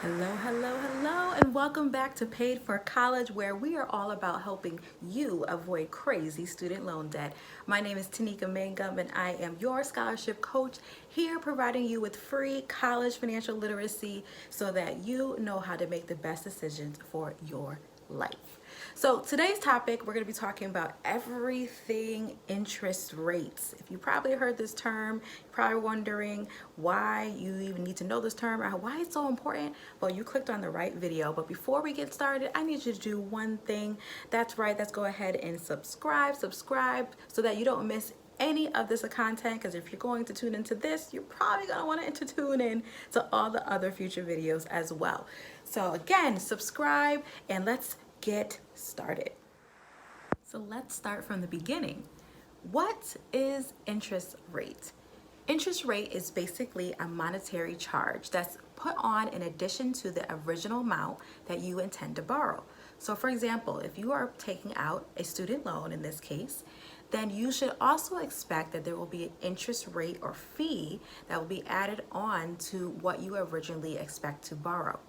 Hello, hello, hello, and welcome back to Paid for College, where we are all about helping you avoid crazy student loan debt. My name is Tanika Mangum, and I am your scholarship coach here providing you with free college financial literacy so that you know how to make the best decisions for your life. So today's topic, we're going to be talking about everything interest rates. If you probably heard this term, you're probably wondering why you even need to know this term or why it's so important. Well, you clicked on the right video. But before we get started, I need you to do one thing. That's right. Let's go ahead and subscribe so that you don't miss any of this content, because if you're going to tune into this, you're probably going to want to tune in to all the other future videos as well. So again, subscribe and let's get started. So let's start from the beginning. What is interest rate? Interest rate is basically a monetary charge that's put on in addition to the original amount that you intend to borrow. So for example, if you are taking out a student loan in this case, then you should also expect that there will be an interest rate or fee that will be added on to what you originally expect to borrow.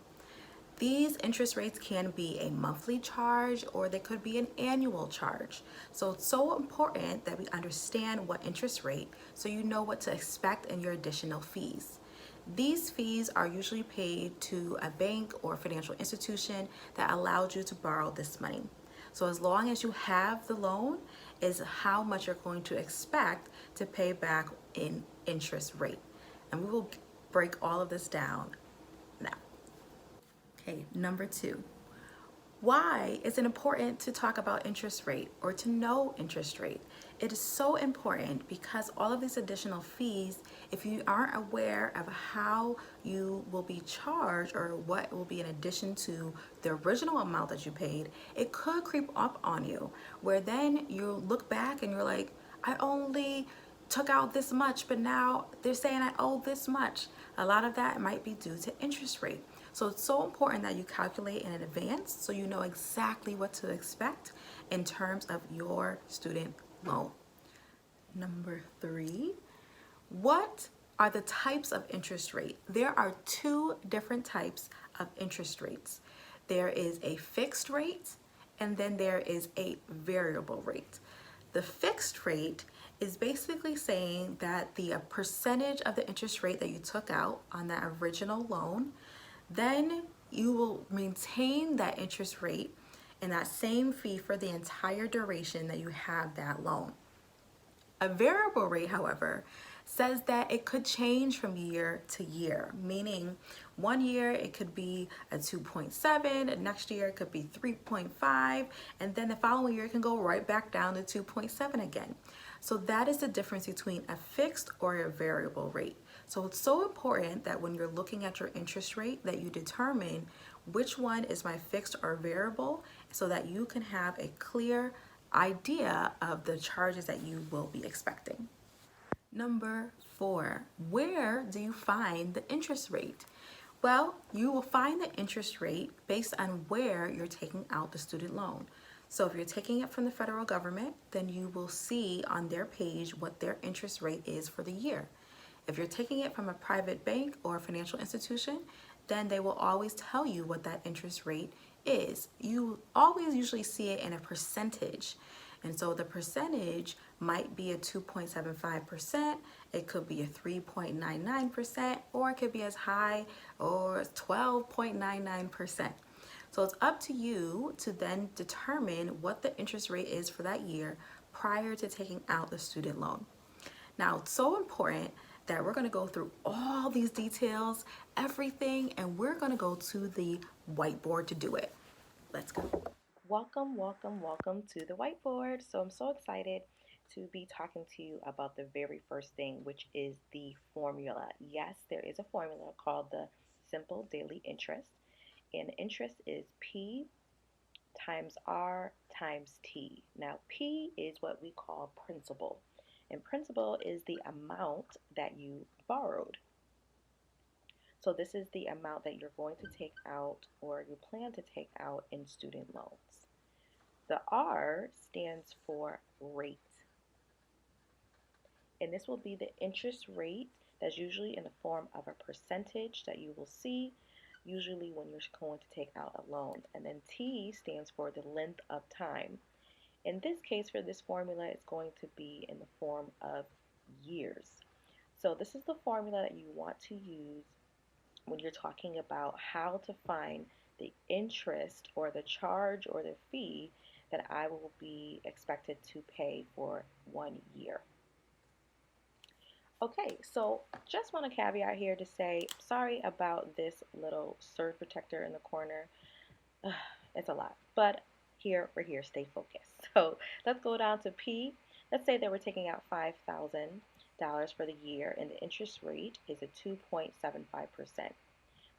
These interest rates can be a monthly charge or they could be an annual charge. So it's so important that we understand what interest rate so you know what to expect in your additional fees. These fees are usually paid to a bank or financial institution that allows you to borrow this money. So as long as you have the loan is how much you're going to expect to pay back in interest rate. And we will break all of this down now. Okay, number two. Why is it important to talk about interest rate or to know interest rate? It is so important because all of these additional fees, if you aren't aware of how you will be charged or what will be in addition to the original amount that you paid, it could creep up on you, where then you look back and you're like, I only took out this much, but now they're saying I owe this much. A lot of that might be due to interest rate. So it's so important that you calculate in advance so you know exactly what to expect in terms of your student loan. Number three, what are the types of interest rate? There are two different types of interest rates. There is a fixed rate and then there is a variable rate. The fixed rate is basically saying that the percentage of the interest rate that you took out on that original loan, then you will maintain that interest rate and that same fee for the entire duration that you have that loan. A variable rate, however, says that it could change from year to year, meaning one year it could be a 2.7, next year it could be 3.5, and then the following year it can go right back down to 2.7 again. So that is the difference between a fixed or a variable rate. So it's so important that when you're looking at your interest rate that you determine which one is my fixed or variable so that you can have a clear idea of the charges that you will be expecting. Number four, where do you find the interest rate? Well, you will find the interest rate based on where you're taking out the student loan. So if you're taking it from the federal government, then you will see on their page what their interest rate is for the year. If you're taking it from a private bank or a financial institution, then they will always tell you what that interest rate is. You always usually see it in a percentage. And so the percentage might be a 2.75%, it could be a 3.99%, or it could be as high or 12.99%. So it's up to you to then determine what the interest rate is for that year prior to taking out the student loan. Now, it's so important that we're going to go through all these details, everything, and we're going to go to the whiteboard to do it. Let's go. Welcome, welcome, welcome to the whiteboard. So I'm so excited to be talking to you about the very first thing, which is the formula. Yes, there is a formula called the simple daily interest, and the interest is P times R times T. Now, P is what we call principal, and principal is the amount that you borrowed. So this is the amount that you're going to take out or you plan to take out in student loans. The R stands for rate, and this will be the interest rate that's usually in the form of a percentage that you will see usually when you're going to take out a loan. And then T stands for the length of time. In this case, for this formula, it's going to be in the form of years. So this is the formula that you want to use when you're talking about how to find the interest or the charge or the fee that I will be expected to pay for 1 year. Okay, so just want to caveat here to say sorry about this little surge protector in the corner. It's a lot, but we're here, stay focused. So let's go down to P. Let's say that we're taking out $5,000 for the year and the interest rate is at 2.75%.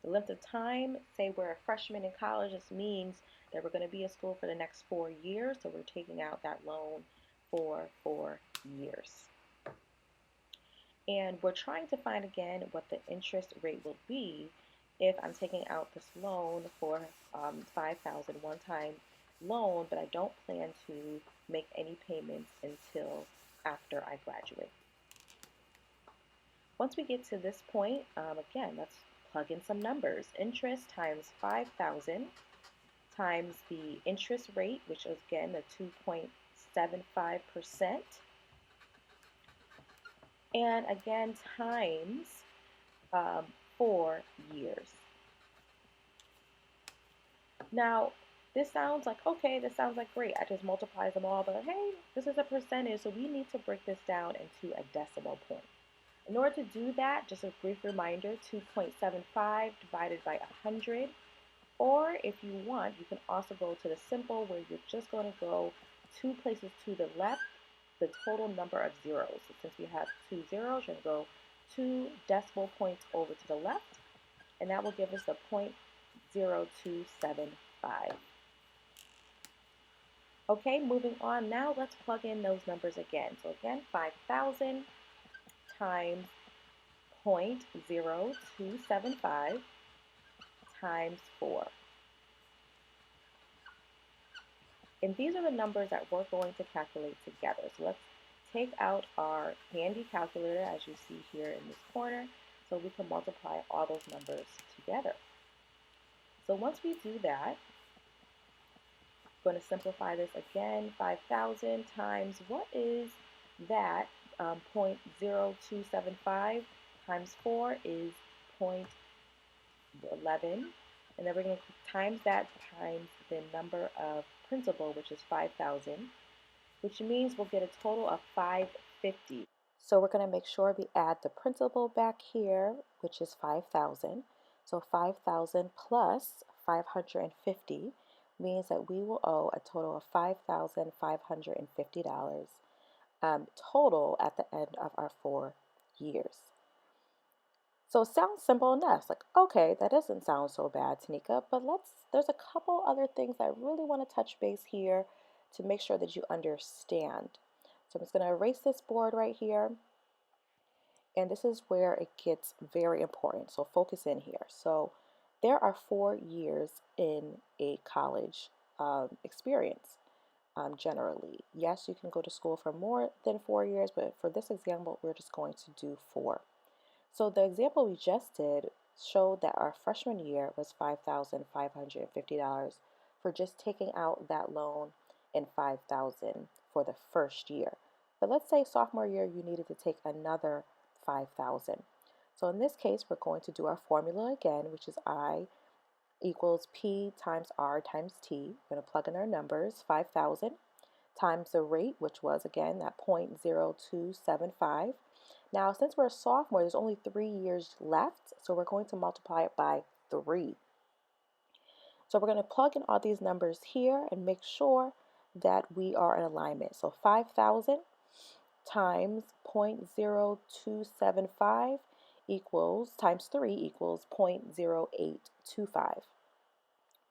The length of time, say we're a freshman in college, this means that we're going to be in school for the next 4 years, so we're taking out that loan for 4 years. And we're trying to find again what the interest rate will be if I'm taking out this loan for $5,000 one-time loan, but I don't plan to make any payments until after I graduate. Once we get to this point, again, let's plug in some numbers. Interest times 5,000 times the interest rate, which is again the 2.75%, and again times 4 years. Now, this sounds like, okay, this sounds like great. I just multiply them all, but hey, this is a percentage, so we need to break this down into a decimal point. In order to do that, just a brief reminder, 2.75 divided by 100, or if you want, you can also go to the simple where you're just going to go 2 places to the left, the total number of zeros. So since we have 2 zeros, you're going to go 2 decimal points over to the left, and that will give us the 0.0275. Okay, moving on. Now let's plug in those numbers again. So again, 5,000 times 0.0275 times 4. And these are the numbers that we're going to calculate together. So let's take out our handy calculator, as you see here in this corner, so we can multiply all those numbers together. So once we do that, I'm going to simplify this again. 5,000 times, what is that? 0.0275 times 4 is 0.11. And then we're going to times that times the number of principal, which is 5,000, which means we'll get a total of 550. So we're going to make sure we add the principal back here, which is 5,000. So 5,000 plus 550 means that we will owe a total of $5,550 total at the end of our 4 years. So it sounds simple enough. Like, okay, that doesn't sound so bad, Tanika, but there's a couple other things I really want to touch base here to make sure that you understand. So I'm just going to erase this board right here. And this is where it gets very important. So focus in here. So there are 4 years in a college experience. Generally, yes, you can go to school for more than 4 years, but for this example, we're just going to do 4. So the example we just did showed that our freshman year was $5,550 for just taking out that loan and $5,000 for the first year. But let's say sophomore year you needed to take another $5,000. So in this case, we're going to do our formula again, which is I equals P times R times T. We're going to plug in our numbers, 5,000 times the rate, which was again that 0.0275. Now, since we're a sophomore, there's only 3 years left, so we're going to multiply it by 3. So we're going to plug in all these numbers here and make sure that we are in alignment. So 5,000 times 0.0275 equals, times 3 equals 0.0825.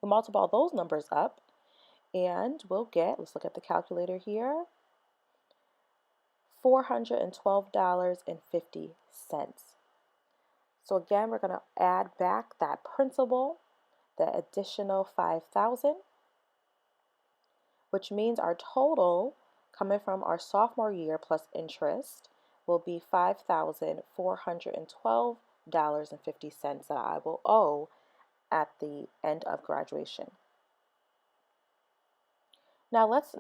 We'll multiply those numbers up and we'll get, let's look at the calculator here, $412.50. So again, we're going to add back that principal, the additional 5,000, which means our total coming from our sophomore year plus interest will be $5,412.50 that I will owe at the end of graduation. Now let's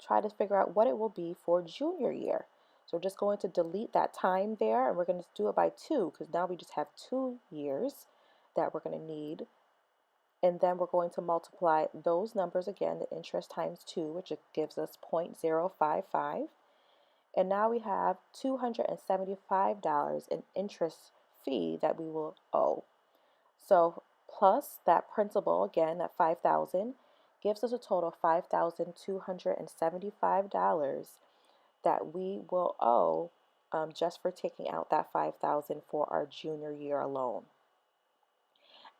try to figure out what it will be for junior year. So we're just going to delete that time there, and we're going to do it by 2 because now we just have 2 years that we're going to need. And then we're going to multiply those numbers again, the interest times 2, which gives us 0.055. And now we have $275 in interest fee that we will owe. So plus that principal, again, that $5,000, gives us a total of $5,275 that we will owe just for taking out that $5,000 for our junior year alone.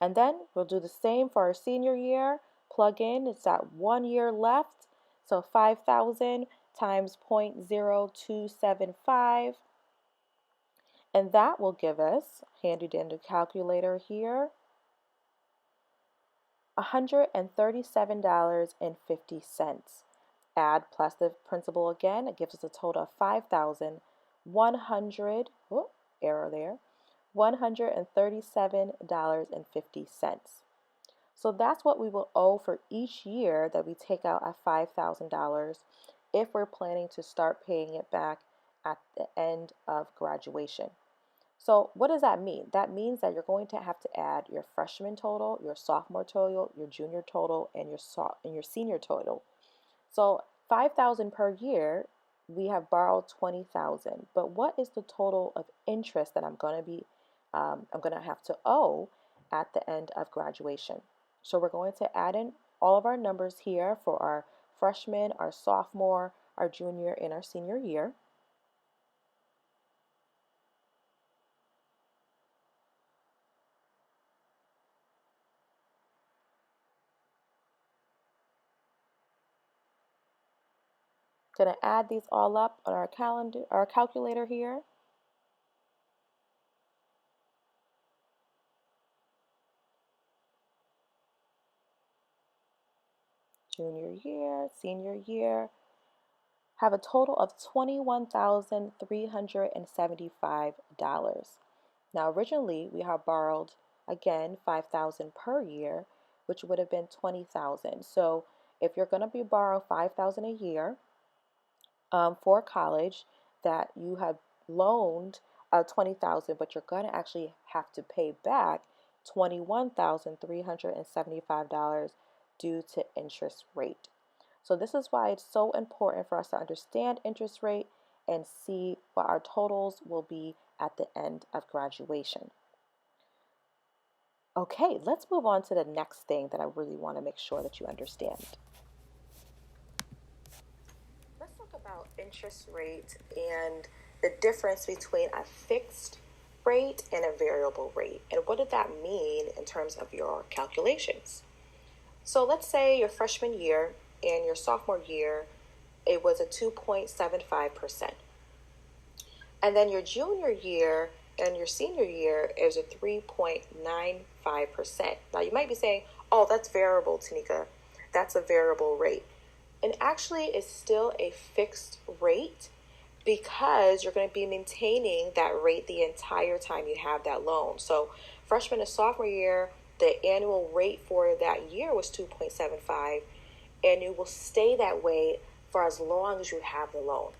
And then we'll do the same for our senior year. Plug in, it's got 1 year left. So 5,000 times 0.0275. And that will give us, handy dandy calculator here, $137.50. Add plus the principal again, it gives us a total of 5,100, error there, $137.50. So that's what we will owe for each year that we take out at $5,000 if we're planning to start paying it back at the end of graduation. So what does that mean? That means that you're going to have to add your freshman total, your sophomore total, your junior total, and your senior total. So $5,000 per year, we have borrowed $20,000. But what is the total of interest that I'm going to have to owe at the end of graduation? So we're going to add in all of our numbers here for our freshman, our sophomore, our junior, and our senior year. Going to add these all up on our calculator here. Junior year, senior year, have a total of $21,375. Now originally we have borrowed again $5,000 per year, which would have been $20,000. So if you're going to be borrowing $5,000 a year for college, that you have loaned $20,000, but you're going to actually have to pay back $21,375 due to interest rate. So this is why it's so important for us to understand interest rate and see what our totals will be at the end of graduation. Okay, let's move on to the next thing that I really want to make sure that you understand. Let's talk about interest rate and the difference between a fixed rate and a variable rate. And what did that mean in terms of your calculations? So let's say your freshman year and your sophomore year, it was a 2.75%. And then your junior year and your senior year is a 3.95%. Now you might be saying, oh, that's variable, Tanika. That's a variable rate. And actually it's still a fixed rate because you're going to be maintaining that rate the entire time you have that loan. So freshman and sophomore year, the annual rate for that year was 2.75, and it will stay that way for as long as you have the loan.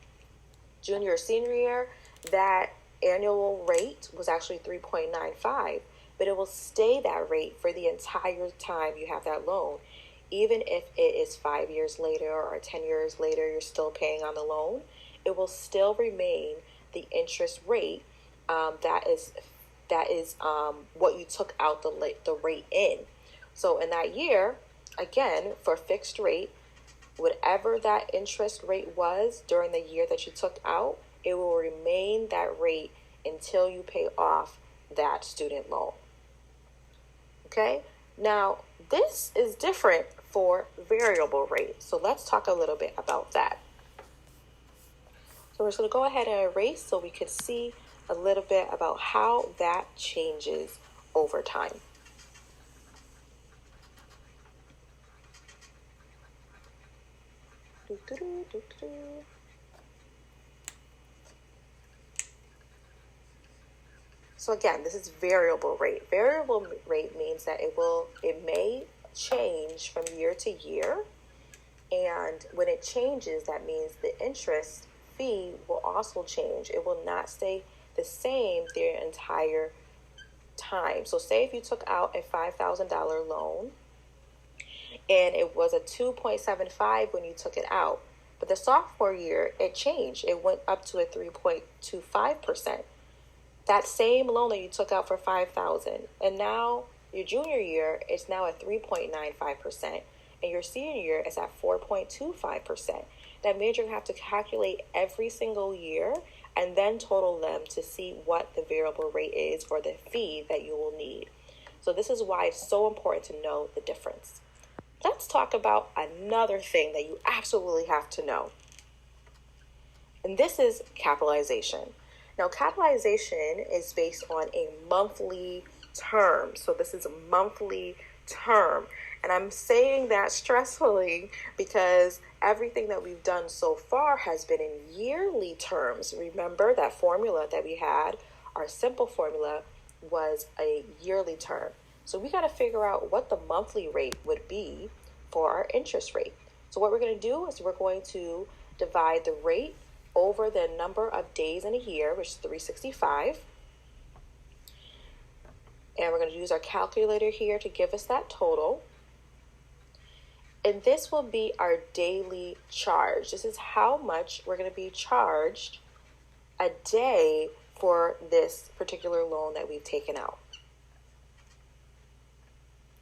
Junior or senior year, that annual rate was actually 3.95, but it will stay that rate for the entire time you have that loan. Even if it is 5 years later or 10 years later, you're still paying on the loan, it will still remain the interest rate that is what you took out the rate in. So in that year, again, for fixed rate, whatever that interest rate was during the year that you took out, it will remain that rate until you pay off that student loan. Okay? Now, this is different for variable rate. So let's talk a little bit about that. So we're just going to go ahead and erase so we can see a little bit about how that changes over time. So again, this is variable rate. Variable rate means that it may change from year to year. And when it changes, that means the interest fee will also change. It will not stay the same the entire time. So say if you took out a $5,000 loan and it was a 2.75 when you took it out, but the sophomore year it changed. It went up to a 3.25%. That same loan that you took out for 5,000, and now your junior year is now at 3.95%, and your senior year is at 4.25%. That means you're going to have to calculate every single year and then total them to see what the variable rate is for the fee that you will need. So this is why it's so important to know the difference. Let's talk about another thing that you absolutely have to know. And this is capitalization. Now, capitalization is based on a monthly term. So this is a monthly term. And I'm saying that stressfully because everything that we've done so far has been in yearly terms. Remember that formula that we had, our simple formula was a yearly term. So we got to figure out what the monthly rate would be for our interest rate. So what we're going to do is we're going to divide the rate over the number of days in a year, which is 365. And we're going to use our calculator here to give us that total. And this will be our daily charge. This is how much we're going to be charged a day for this particular loan that we've taken out.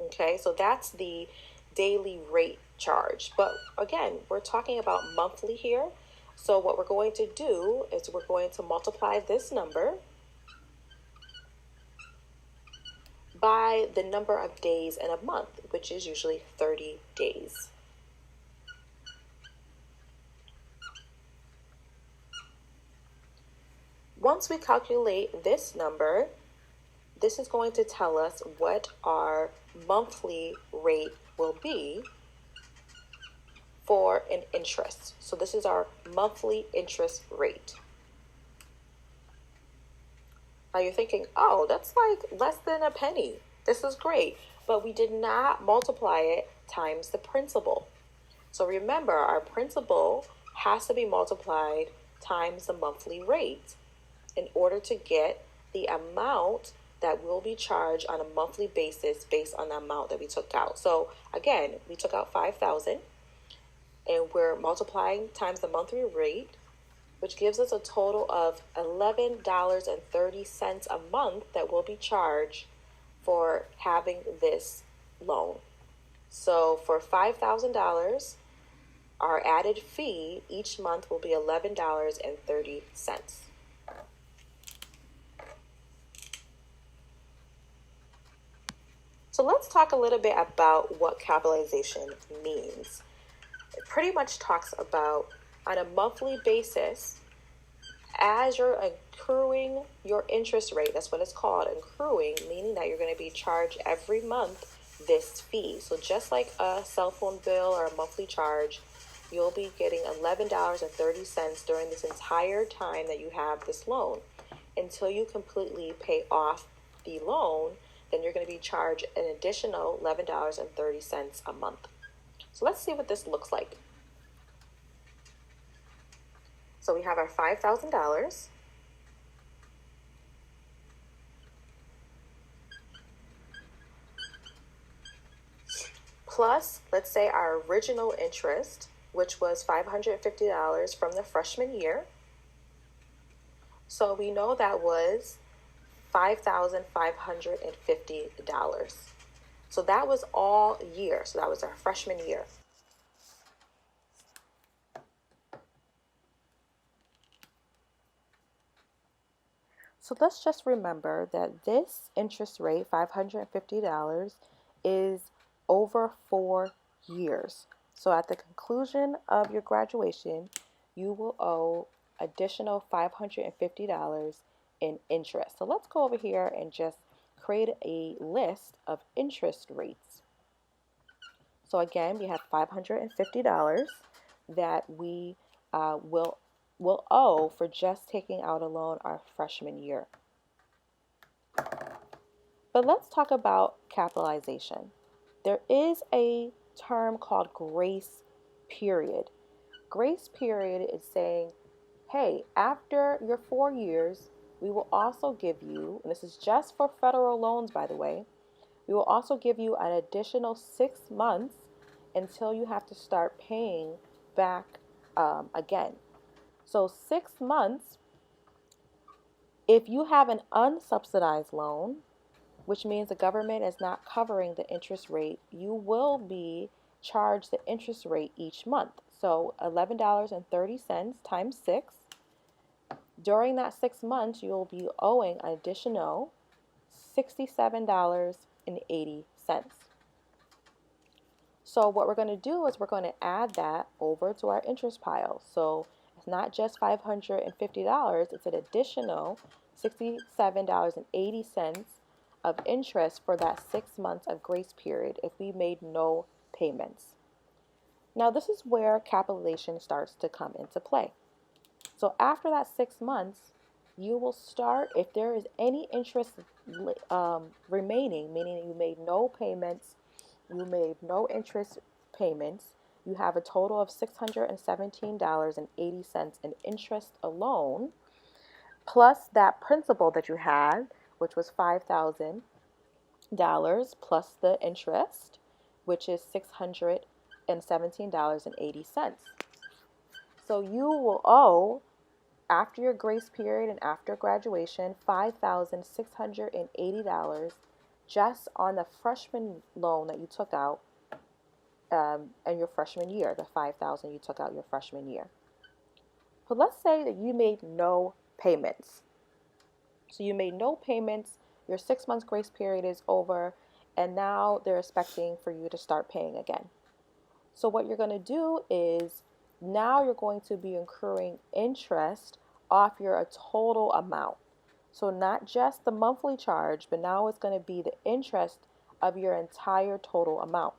Okay, so that's the daily rate charge. But again, we're talking about monthly here. So what we're going to do is we're going to multiply this number by the number of days in a month, which is usually 30 days. Once we calculate this number, this is going to tell us what our monthly rate will be for an interest. So this is our monthly interest rate. Now you're thinking, oh, that's like less than a penny. This is great. But we did not multiply it times the principal. So remember, our principal has to be multiplied times the monthly rate in order to get the amount that will be charged on a monthly basis based on the amount that we took out. So again, we took out 5,000 and we're multiplying times the monthly rate, which gives us a total of $11.30 a month that will be charged for having this loan. So for $5,000, our added fee each month will be $11.30. So let's talk a little bit about what capitalization means. It pretty much talks about on a monthly basis, as you're accruing your interest rate, that's what it's called, accruing, meaning that you're going to be charged every month this fee. So just like a cell phone bill or a monthly charge, you'll be getting $11.30 during this entire time that you have this loan. Until you completely pay off the loan, then you're going to be charged an additional $11.30 a month. So let's see what this looks like. So we have our $5,000. Plus, let's say our original interest, which was $550 from the freshman year. So we know that was $5,550. So that was all year. So that was our freshman year. So let's just remember that this interest rate, $550, is over 4 years. So at the conclusion of your graduation, you will owe additional $550 in interest. So let's go over here and just create a list of interest rates. So again, we have $550 that we will owe for just taking out a loan our freshman year. But let's talk about capitalization. There is a term called grace period. Grace period is saying, hey, after your 4 years, we will also give you, and this is just for federal loans, by the way, we will also give you an additional 6 months until you have to start paying back again. So 6 months, if you have an unsubsidized loan, which means the government is not covering the interest rate, you will be charged the interest rate each month. So $11.30 times 6. During that 6 months, you'll be owing an additional $67.80. So what we're going to do is we're going to add that over to our interest pile. So it's not just $550, it's an additional $67.80 of interest for that 6 months of grace period if we made no payments. Now this is where capitalization starts to come into play. So after that 6 months, you will start, if there is any interest remaining, meaning you made no payments, you made no interest payments, you have a total of $617.80 in interest alone, plus that principal that you had, which was $5,000 plus the interest, which is $617.80. So you will owe, after your grace period and after graduation, $5,680 just on the freshman loan that you took out in your freshman year, the $5,000 you took out your freshman year. But let's say that you made no payments. So you made no payments, your 6 months grace period is over, and now they're expecting for you to start paying again. So what you're going to do is now you're going to be incurring interest off your total amount. So not just the monthly charge, but now it's going to be the interest of your entire total amount.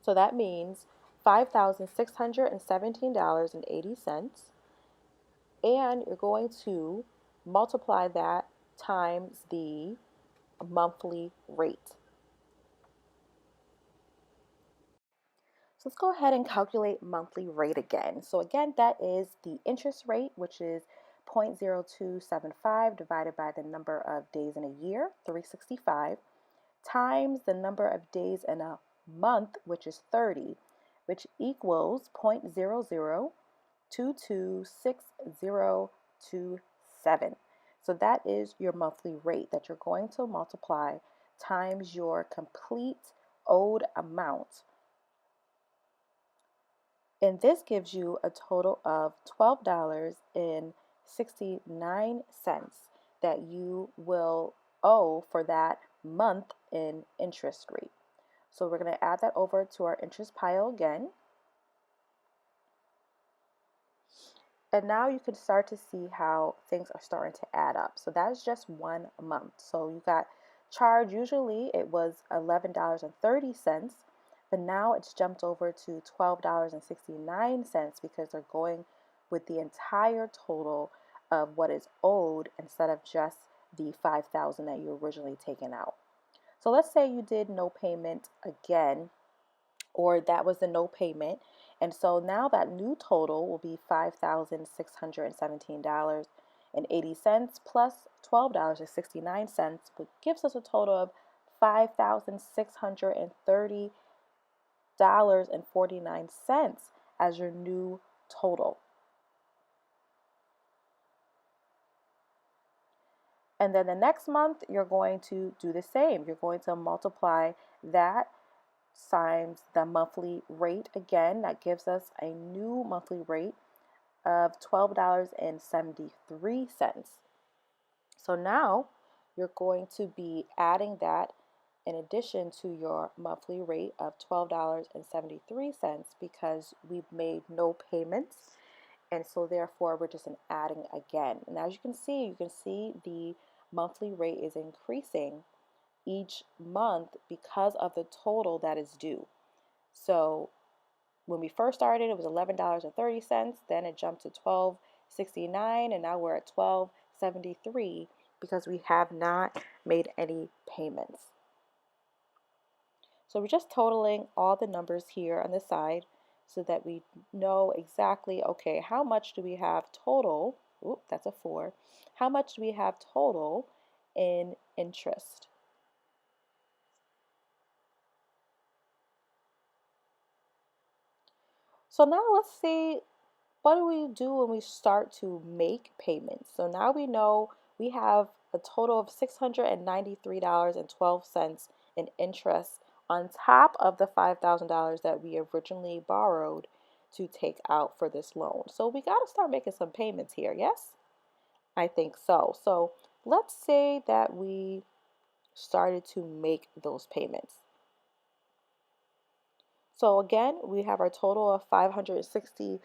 So that means $5,617.80, and you're going to multiply that times the monthly rate. So let's go ahead and calculate monthly rate again. So again, that is the interest rate, which is 0.0275 divided by the number of days in a year, 365, times the number of days in a month, which is 30, which equals 0.00226027. So that is your monthly rate that you're going to multiply times your complete owed amount. And this gives you a total of $12.69 that you will owe for that month in interest rate. So we're going to add that over to our interest pile again. And now you can start to see how things are starting to add up. So that's just 1 month. So you got charged, usually it was $11.30, but now it's jumped over to $12.69 because they're going with the entire total of what is owed instead of just the $5,000 that you originally taken out. So let's say you did no payment again, or that was the no payment. And so now that new total will be $5,617.80 plus $12.69, which gives us a total of $5,630.49 as your new total. And then the next month, you're going to do the same. You're going to multiply that times the monthly rate again. That gives us a new monthly rate of $12.73. So now you're going to be adding that in addition to your monthly rate of $12.73 because we've made no payments. And so therefore we're just adding again. And as you can see the monthly rate is increasing each month because of the total that is due. So when we first started, it was $11.30, then it jumped to $12.69, and now we're at $12.73. because we have not made any payments. So we're just totaling all the numbers here on the side so that we know exactly, okay, how much do we have total? Oop, that's a 4. How much do we have total in interest? So now let's see, what do we do when we start to make payments? So now we know we have a total of $693.12 in interest on top of the $5,000 that we originally borrowed to take out for this loan. So we got to start making some payments here, yes? I think so. So let's say that we started to make those payments. So again, we have our total of $560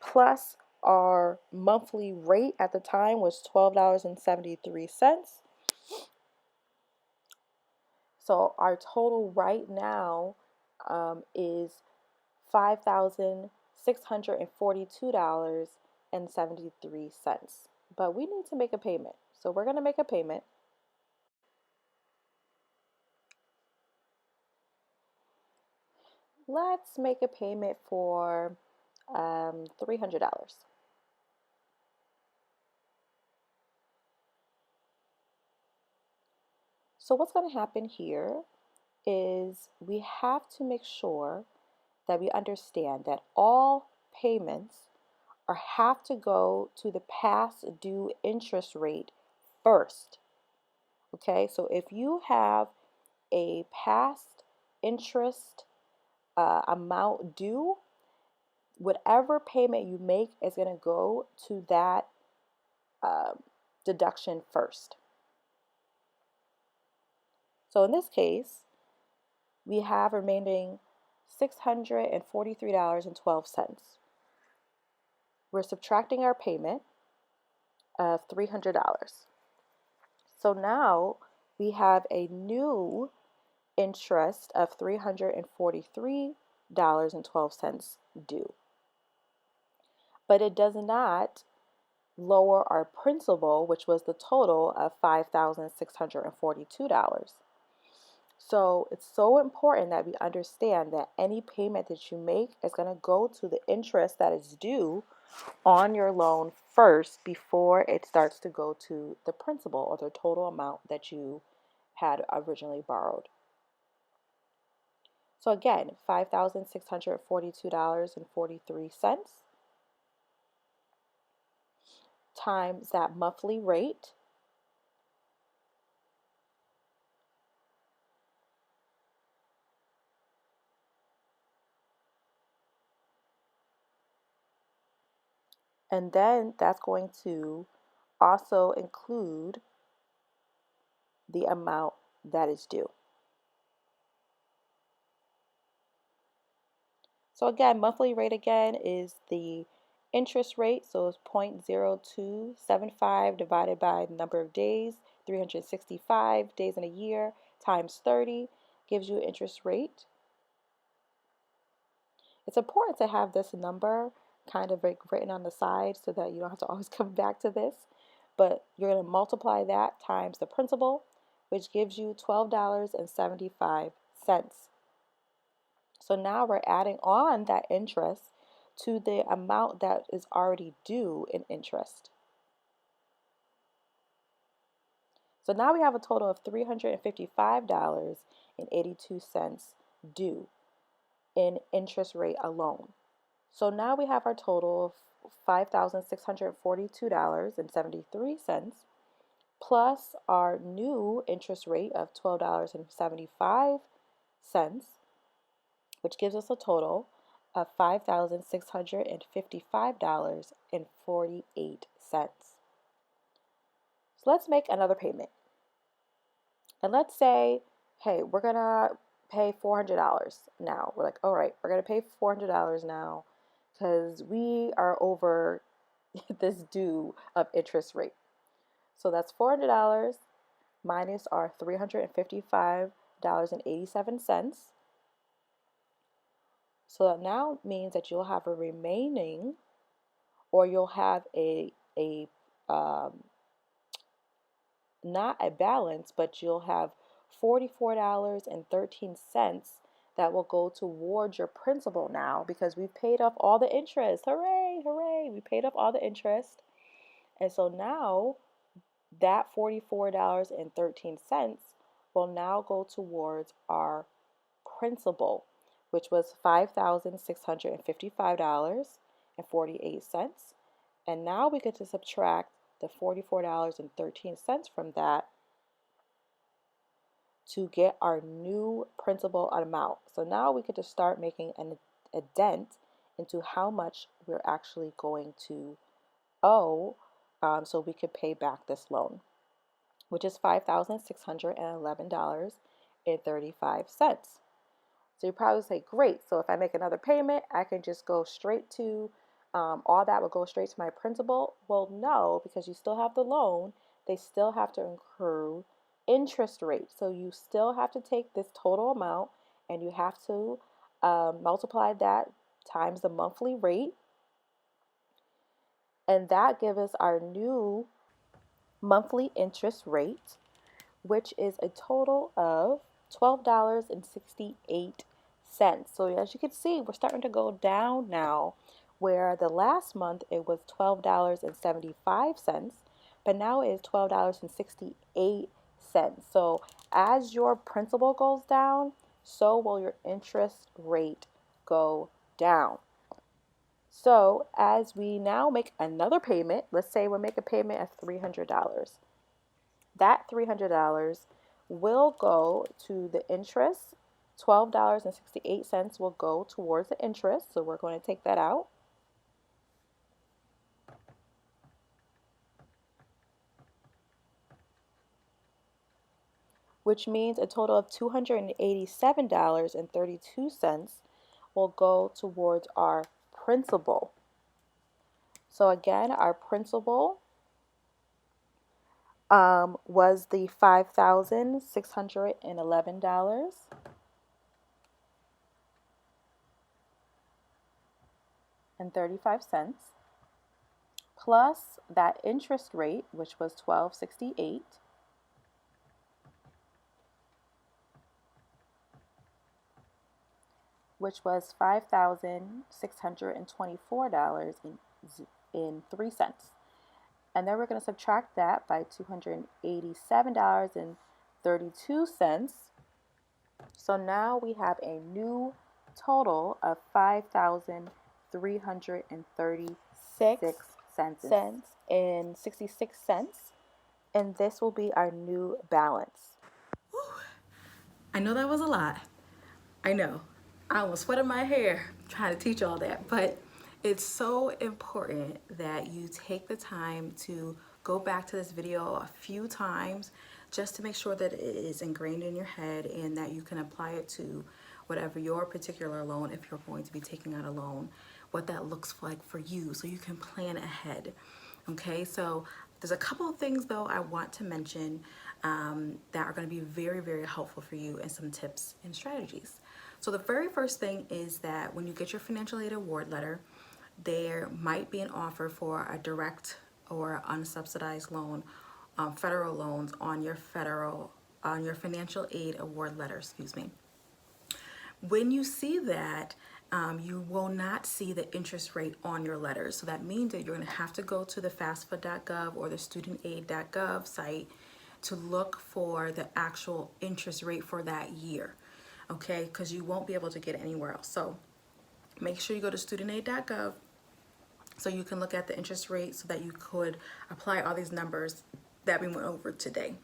plus our monthly rate at the time was $12.73. So our total right now is $5,642.73. But we need to make a payment. So we're going to make a payment. Let's make a payment for $300. So what's going to happen here is we have to make sure that we understand that all payments have to go to the past due interest rate first. Okay, so if you have a past interest amount due, whatever payment you make is going to go to that deduction first. So in this case, we have remaining $643.12. We're subtracting our payment of $300. So now we have a new interest of $343.12 due. But it does not lower our principal, which was the total of $5,642. So it's so important that we understand that any payment that you make is going to go to the interest that is due on your loan first before it starts to go to the principal or the total amount that you had originally borrowed. So again, $5,642.43 times that monthly rate, and then that's going to also include the amount that is due. So again, monthly rate again is the interest rate, so it's 0.0275 divided by the number of days, 365 days in a year, times 30 gives you an interest rate. It's important to have this number kind of like written on the side so that you don't have to always come back to this. But you're going to multiply that times the principal, which gives you $12.75. So now we're adding on that interest to the amount that is already due in interest. So now we have a total of $355.82 due in interest rate alone. So now we have our total of $5,642.73 plus our new interest rate of $12.75, which gives us a total of $5,655.48. So let's make another payment. And let's say, hey, we're going to pay $400 now. We're like, all right, we're going to pay $400 now because we are over this due of interest rate. So that's $400 minus our $355.87. So that now means that you'll have a remaining, or you'll have a not a balance, but you'll have $44.13 that will go towards your principal now because we've paid off all the interest. Hooray, hooray! We paid off all the interest. And so now that $44.13 will now go towards our principal, which was $5,655.48. And now we get to subtract the $44.13 from that to get our new principal amount. So now we get to start making a dent into how much we're actually going to owe, so we could pay back this loan, which is $5,611.35. So you probably say, great, so if I make another payment, I can just go straight to, all that would go straight to my principal. Well, no, because you still have the loan. They still have to accrue interest rate. So you still have to take this total amount and you have to multiply that times the monthly rate. And that gives us our new monthly interest rate, which is a total of $12.68. So as you can see, we're starting to go down now, where the last month it was $12.75, but now it is $12.68. So as your principal goes down, so will your interest rate go down. So as we now make another payment, let's say we make a payment of $300. That $300 will go to the interest. $12.68 will go towards the interest. So we're going to take that out. Which means a total of $287.32 will go towards our principal. So again, our principal was the $5,611.35 plus that interest rate, which was $12.68, which was $5,624.03. And then we're going to subtract that by $287.32. So now we have a new total of $5,336.66. And this will be our new balance. I know that was a lot. I know. I almost sweated my hair trying to teach all that, but it's so important that you take the time to go back to this video a few times just to make sure that it is ingrained in your head and that you can apply it to whatever your particular loan, if you're going to be taking out a loan, what that looks like for you so you can plan ahead. Okay, so there's a couple of things though I want to mention that are going to be very, very helpful for you, and some tips and strategies. So the very first thing is that when you get your financial aid award letter, there might be an offer for a direct or unsubsidized loan, federal loans on your financial aid award letter, excuse me. When you see that, you will not see the interest rate on your letter. So that means that you're going to have to go to the fafsa.gov or the studentaid.gov site to look for the actual interest rate for that year, okay? Because you won't be able to get it anywhere else. So make sure you go to studentaid.gov so you can look at the interest rate so that you could apply all these numbers that we went over today.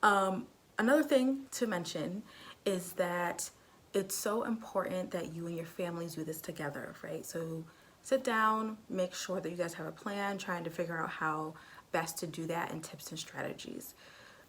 Another thing to mention is that it's so important that you and your families do this together, right? So sit down, make sure that you guys have a plan, trying to figure out how best to do that, and tips and strategies.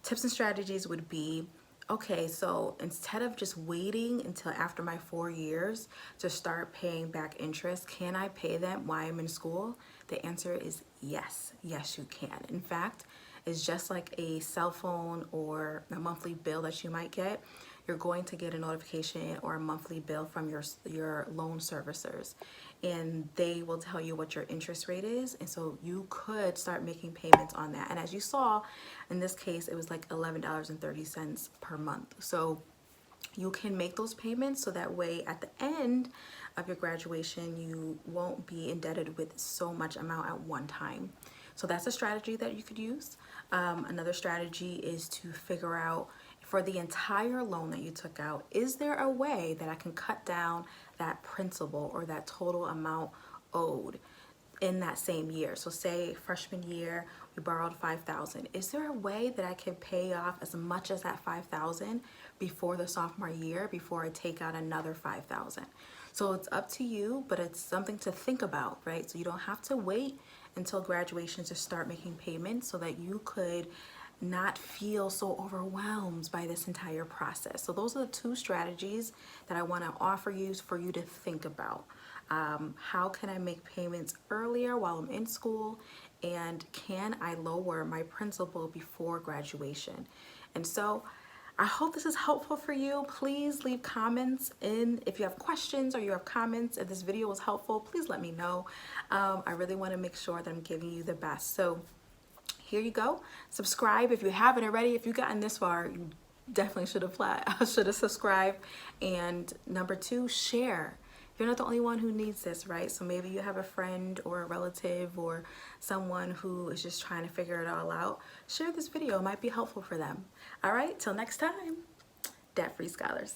Tips and strategies would be, okay, so instead of just waiting until after my 4 years to start paying back interest, can I pay them while I'm in school? The answer is yes. Yes, you can. In fact, it's just like a cell phone or a monthly bill that you might get. you're going to get a notification or a monthly bill from your loan servicers, and they will tell you what your interest rate is, and so you could start making payments on that. And as you saw in this case, it was like $11.30 per month. So you can make those payments so that way at the end of your graduation you won't be indebted with so much amount at one time. So that's a strategy that you could use. Another strategy is to figure out, for the entire loan that you took out, is there a way that I can cut down that principal or that total amount owed in that same year? So say freshman year we borrowed 5,000. Is there a way that I can pay off as much as that 5,000 before the sophomore year, before I take out another 5,000? So it's up to you, but it's something to think about, right? So you don't have to wait until graduation to start making payments, so that you could not feel so overwhelmed by this entire process. So those are the two strategies that I want to offer you for you to think about. How can I make payments earlier while I'm in school? And can I lower my principal before graduation? And so I hope this is helpful for you. Please leave comments if you have questions or you have comments. If this video was helpful, please let me know. I really want to make sure that I'm giving you the best. So here you go. Subscribe if you haven't already. If you've gotten this far, you definitely should have subscribed. And number two, share. You're not the only one who needs this, right? So maybe you have a friend or a relative or someone who is just trying to figure it all out. Share this video. It might be helpful for them. All right, till next time, Debt Free Scholars.